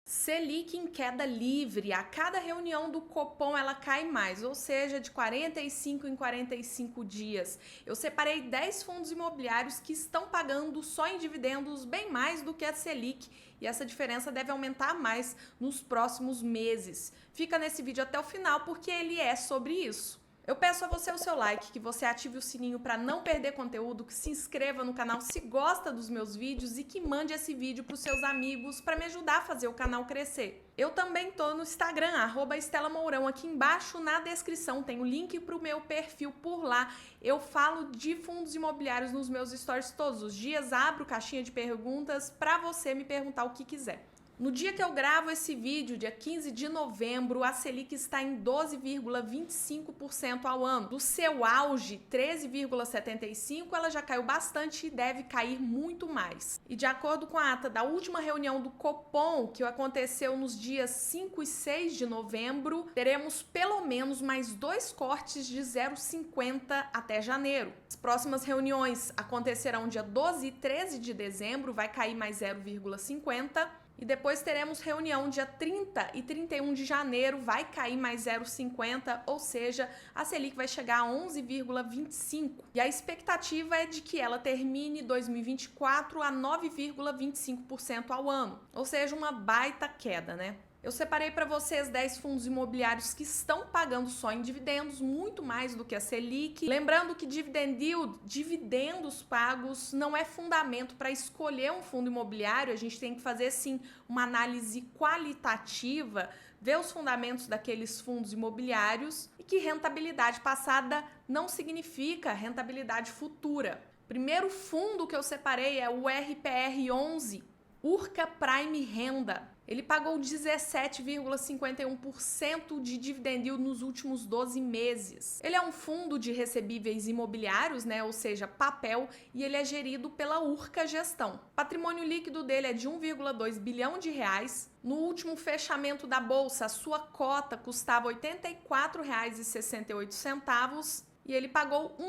Selic em queda livre. A cada reunião do Copom ela cai mais, ou seja, de 45 em 45 dias. Eu separei 10 fundos imobiliários que estão pagando só em dividendos bem mais do que a Selic, e essa diferença deve aumentar mais nos próximos meses. Fica nesse vídeo até o final porque ele é sobre isso. Eu peço a você o seu like, que você ative o sininho para não perder conteúdo, que se inscreva no canal se gosta dos meus vídeos e que mande esse vídeo para os seus amigos para me ajudar a fazer o canal crescer. Eu também tô no Instagram, @EstelaMourão. Aqui embaixo na descrição tem o link para o meu perfil por lá. Eu falo de fundos imobiliários nos meus stories todos os dias, abro caixinha de perguntas para você me perguntar o que quiser. No dia que eu gravo esse vídeo, dia 15 de novembro, a Selic está em 12,25% ao ano. Do seu auge, 13,75%, ela já caiu bastante e deve cair muito mais. E de acordo com a ata da última reunião do Copom, que aconteceu nos dias 5 e 6 de novembro, teremos pelo menos mais 2 cortes de 0,50 até janeiro. As próximas reuniões acontecerão dia 12 e 13 de dezembro, vai cair mais 0,50%. E depois teremos reunião dia 30 e 31 de janeiro, vai cair mais 0,50, ou seja, a Selic vai chegar a 11,25. E a expectativa é de que ela termine 2024 a 9,25% ao ano, ou seja, uma baita queda, né? Eu separei para vocês 10 fundos imobiliários que estão pagando só em dividendos, muito mais do que a Selic. Lembrando que dividend yield, dividendos pagos, não é fundamento para escolher um fundo imobiliário. A gente tem que fazer, sim, uma análise qualitativa, ver os fundamentos daqueles fundos imobiliários e que rentabilidade passada não significa rentabilidade futura. Primeiro fundo que eu separei é o RPR11, Urca Prime Renda. Ele pagou 17,51% de dividend yield nos últimos 12 meses. Ele é um fundo de recebíveis imobiliários, né, ou seja, papel, e ele é gerido pela Urca Gestão. O patrimônio líquido dele é de 1,2 bilhão de reais. No último fechamento da bolsa, a sua cota custava R$ 84,68 e ele pagou R$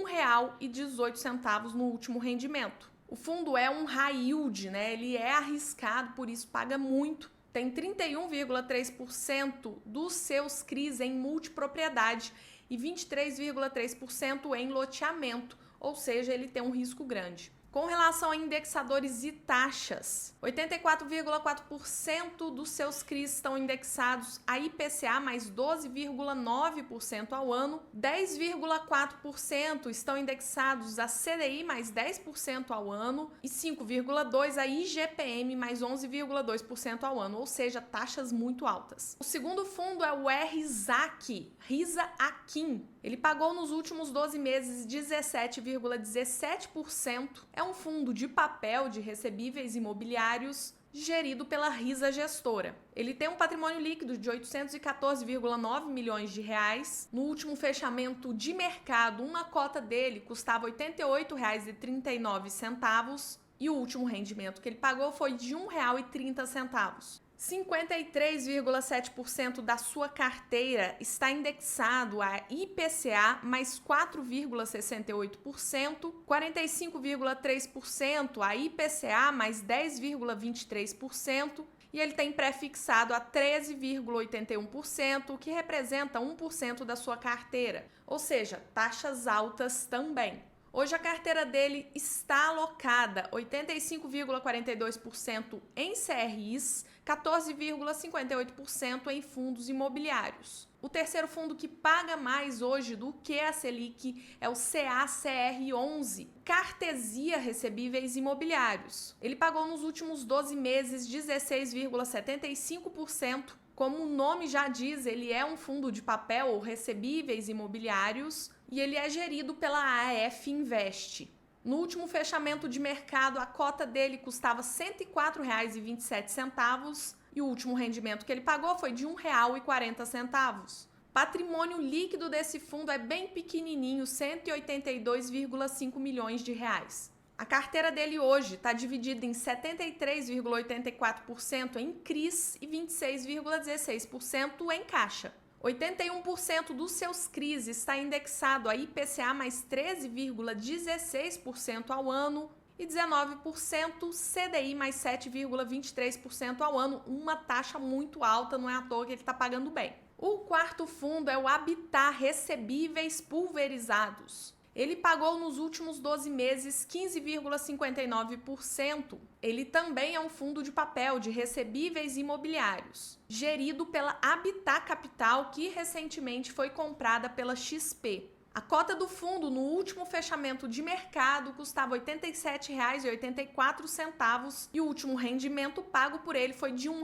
1,18 no último rendimento. O fundo é um high yield, né? Ele é arriscado, por isso paga muito. Tem 31,3% dos seus CRIs em multipropriedade e 23,3% em loteamento, ou seja, ele tem um risco grande. Com relação a indexadores e taxas, 84,4% dos seus CRIs estão indexados a IPCA mais 12,9% ao ano, 10,4% estão indexados a CDI mais 10% ao ano e 5,2% a IGPM mais 11,2% ao ano, ou seja, taxas muito altas. O segundo fundo é o RZAC, Risa Akin. Ele pagou nos últimos 12 meses 17,17%. É um fundo de papel de recebíveis imobiliários gerido pela Risa Gestora. Ele tem um patrimônio líquido de 814,9 milhões de reais. No último fechamento de mercado, uma cota dele custava R$ 88,39 e o último rendimento que ele pagou foi de R$ 1,30. 53,7% da sua carteira está indexado a IPCA mais 4,68%, 45,3% a IPCA mais 10,23%, e ele tem pré-fixado a 13,81%, o que representa 1% da sua carteira, ou seja, taxas altas também. Hoje a carteira dele está alocada 85,42% em CRIs, 14,58% em fundos imobiliários. O terceiro fundo que paga mais hoje do que a Selic é o CACR11, Cartesia Recebíveis Imobiliários. Ele pagou nos últimos 12 meses 16,75%. Como o nome já diz, ele é um fundo de papel ou recebíveis imobiliários e ele é gerido pela AF Invest. No último fechamento de mercado, a cota dele custava R$ 104,27 e o último rendimento que ele pagou foi de R$ 1,40. Patrimônio líquido desse fundo é bem pequenininho, 182,5 milhões de reais. A carteira dele hoje está dividida em 73,84% em CRIs e 26,16% em caixa. 81% dos seus CRIs está indexado a IPCA mais 13,16% ao ano e 19% CDI mais 7,23% ao ano, uma taxa muito alta, não é à toa que ele está pagando bem. O quarto fundo é o Habitat Recebíveis Pulverizados. Ele pagou nos últimos 12 meses 15,59%. Ele também é um fundo de papel de recebíveis imobiliários, gerido pela Habitat Capital, que recentemente foi comprada pela XP. A cota do fundo no último fechamento de mercado custava R$ 87,84 e o último rendimento pago por ele foi de R$ 1.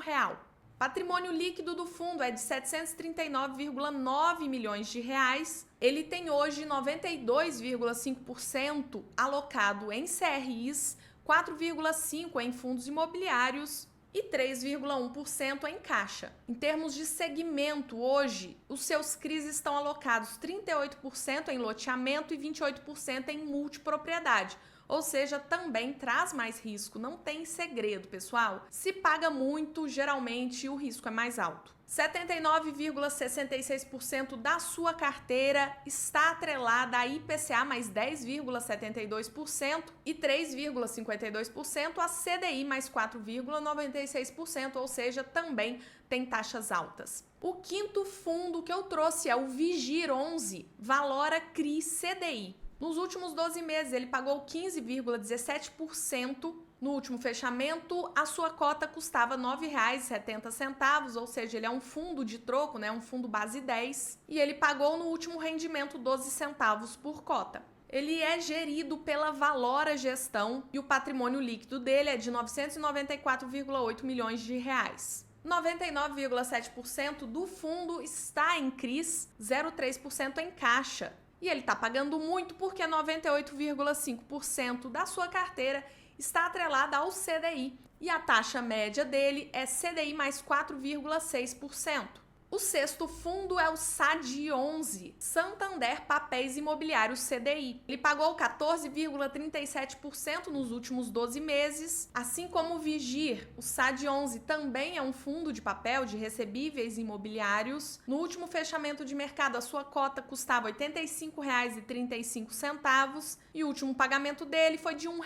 Patrimônio líquido do fundo é de 739,9 milhões de reais. Ele tem hoje 92,5% alocado em CRIs, 4,5% em fundos imobiliários e 3,1% em caixa. Em termos de segmento, hoje, os seus CRIs estão alocados 38% em loteamento e 28% em multipropriedade. Ou seja, também traz mais risco, não tem segredo, pessoal. Se paga muito, geralmente o risco é mais alto. 79,66% da sua carteira está atrelada a IPCA mais 10,72% e 3,52% a CDI mais 4,96%, ou seja, também tem taxas altas. O quinto fundo que eu trouxe é o Vigir 11, Valora CRI CDI. Nos últimos 12 meses, ele pagou 15,17%. No último fechamento, a sua cota custava R$ 9,70, ou seja, ele é um fundo de troco, né? Um fundo base 10, e ele pagou no último rendimento 12 centavos por cota. Ele é gerido pela Valora Gestão e o patrimônio líquido dele é de 994,8 milhões de reais. 99,7% do fundo está em CRIs, 0,3% em caixa. E ele está pagando muito porque 98,5% da sua carteira está atrelada ao CDI. E a taxa média dele é CDI mais 4,6%. O sexto fundo é o SAD11, Santander Papéis Imobiliários CDI. Ele pagou 14,37% nos últimos 12 meses, assim como o Vigir. O SAD11 também é um fundo de papel de recebíveis imobiliários. No último fechamento de mercado, a sua cota custava R$ 85,35 e o último pagamento dele foi de R$ 1. O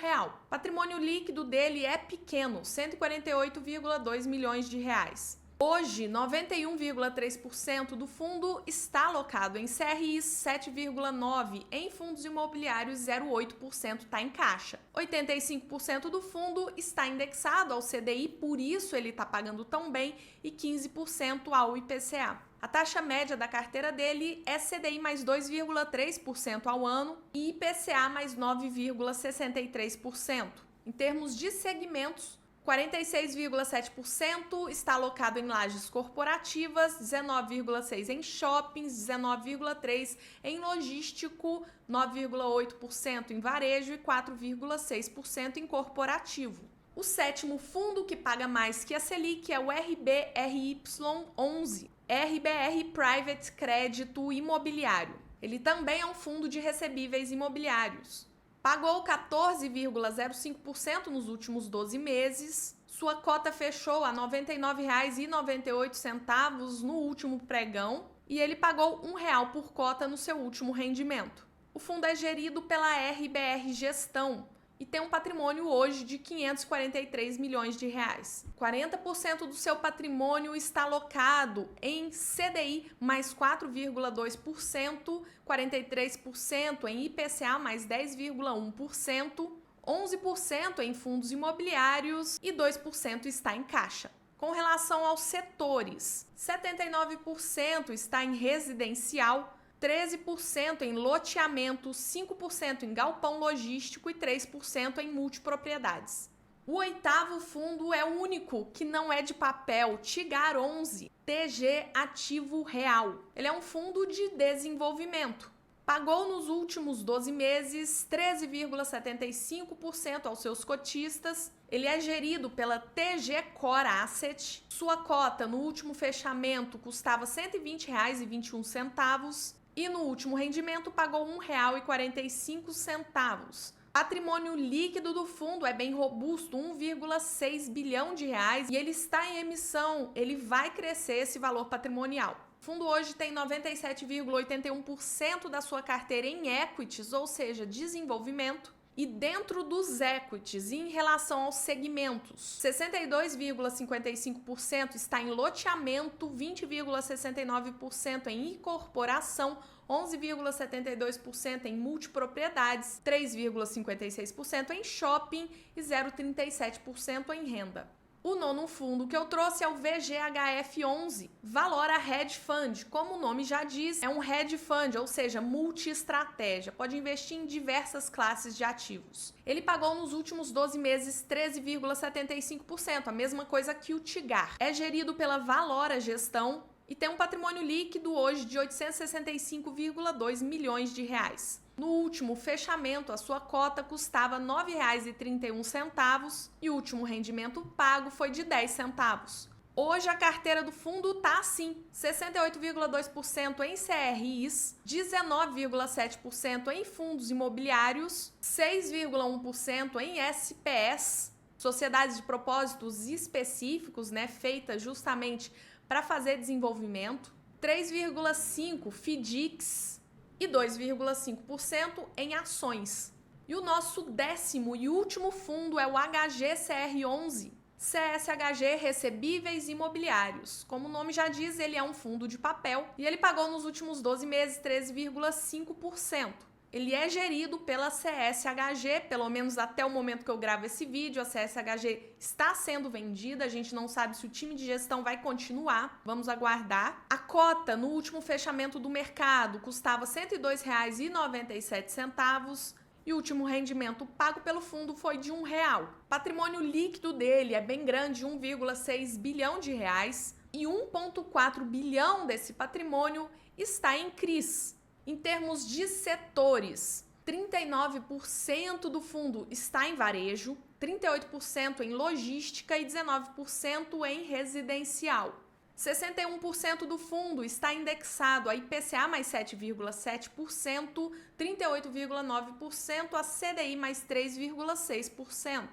patrimônio líquido dele é pequeno, 148,2 milhões de reais. Hoje, 91,3% do fundo está alocado em CRIs, 7,9% em fundos imobiliários, 0,8% está em caixa. 85% do fundo está indexado ao CDI, por isso ele está pagando tão bem, e 15% ao IPCA. A taxa média da carteira dele é CDI mais 2,3% ao ano e IPCA mais 9,63%. Em termos de segmentos, 46,7% está alocado em lajes corporativas, 19,6% em shoppings, 19,3% em logístico, 9,8% em varejo e 4,6% em corporativo. O sétimo fundo que paga mais que a Selic é o RBRY11, RBR Private Crédito Imobiliário. Ele também é um fundo de recebíveis imobiliários. Pagou 14,05% nos últimos 12 meses. Sua cota fechou a R$ 99,98 no último pregão e ele pagou R$ 1 por cota no seu último rendimento. O fundo é gerido pela RBR Gestão e tem um patrimônio hoje de 543 milhões de reais. 40% do seu patrimônio está alocado em CDI mais 4,2%, 43% em IPCA mais 10,1%, 11% em fundos imobiliários e 2% está em caixa. Com relação aos setores, 79% está em residencial, 13% em loteamento, 5% em galpão logístico e 3% em multipropriedades. O oitavo fundo é o único que não é de papel, Tigar 11, TG Ativo Real. Ele é um fundo de desenvolvimento. Pagou nos últimos 12 meses 13,75% aos seus cotistas. Ele é gerido pela TG Core Asset. Sua cota no último fechamento custava R$ 120,21 e no último rendimento pagou R$ 1,45. Patrimônio líquido do fundo é bem robusto, 1,6 bilhão de reais, e ele está em emissão, ele vai crescer esse valor patrimonial. O fundo hoje tem 97,81% da sua carteira em equities, ou seja, desenvolvimento, E dentro dos equities, em relação aos segmentos, 62,55% está em loteamento, 20,69% em incorporação, 11,72% em multipropriedades, 3,56% em shopping e 0,37% em renda. O nono fundo que eu trouxe é o VGHF11, Valora Hedge Fund. Como o nome já diz, é um hedge fund, ou seja, multi-estratégia. Pode investir em diversas classes de ativos. Ele pagou nos últimos 12 meses 13,75%, a mesma coisa que o Tigar. É gerido pela Valora Gestão e tem um patrimônio líquido hoje de 865,2 milhões de reais. No último fechamento, a sua cota custava R$ 9,31 e o último rendimento pago foi de 10 centavos. Hoje a carteira do fundo está assim, 68,2% em CRIs, 19,7% em fundos imobiliários, 6,1% em SPS, sociedades de propósitos específicos, feitas justamente para fazer desenvolvimento, 3,5% FDICs, e 2,5% em ações. E o nosso décimo e último fundo é o HGCR11, CSHG Recebíveis Imobiliários. Como o nome já diz, ele é um fundo de papel e ele pagou nos últimos 12 meses 13,5%. Ele é gerido pela CSHG, pelo menos até o momento que eu gravo esse vídeo. A CSHG está sendo vendida, a gente não sabe se o time de gestão vai continuar, vamos aguardar. A cota no último fechamento do mercado custava R$ 102,97 e o último rendimento pago pelo fundo foi de R$ 1. O patrimônio líquido dele é bem grande, 1,6 bilhão de reais, e 1,4 bilhão desse patrimônio está em CRIs. Em termos de setores, 39% do fundo está em varejo, 38% em logística e 19% em residencial. 61% do fundo está indexado a IPCA mais 7,7%, 38,9% a CDI mais 3,6%.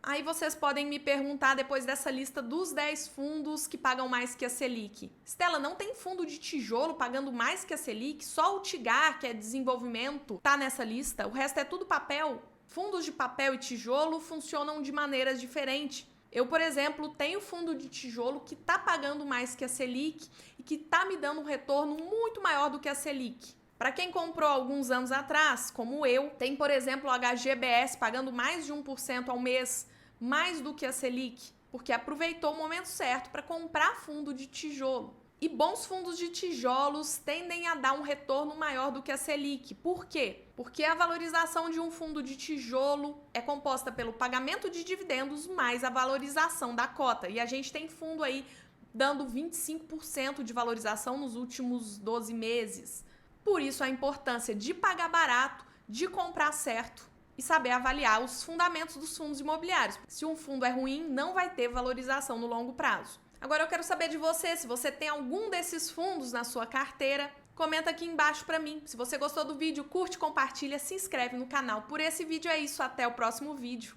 Aí vocês podem me perguntar, depois dessa lista dos 10 fundos que pagam mais que a Selic: Stella, não tem fundo de tijolo pagando mais que a Selic? Só o Tigar, que é desenvolvimento, tá nessa lista? O resto é tudo papel? Fundos de papel e tijolo funcionam de maneiras diferentes. Eu, por exemplo, tenho fundo de tijolo que tá pagando mais que a Selic e que tá me dando um retorno muito maior do que a Selic. Para quem comprou alguns anos atrás, como eu, tem, por exemplo, o HGBS pagando mais de 1% ao mês, mais do que a Selic, porque aproveitou o momento certo para comprar fundo de tijolo. E bons fundos de tijolos tendem a dar um retorno maior do que a Selic. Por quê? Porque a valorização de um fundo de tijolo é composta pelo pagamento de dividendos mais a valorização da cota. E a gente tem fundo aí dando 25% de valorização nos últimos 12 meses. Por isso a importância de pagar barato, de comprar certo e saber avaliar os fundamentos dos fundos imobiliários. Se um fundo é ruim, não vai ter valorização no longo prazo. Agora eu quero saber de você, se você tem algum desses fundos na sua carteira, comenta aqui embaixo pra mim. Se você gostou do vídeo, curte, compartilha, se inscreve no canal. Por esse vídeo é isso, até o próximo vídeo.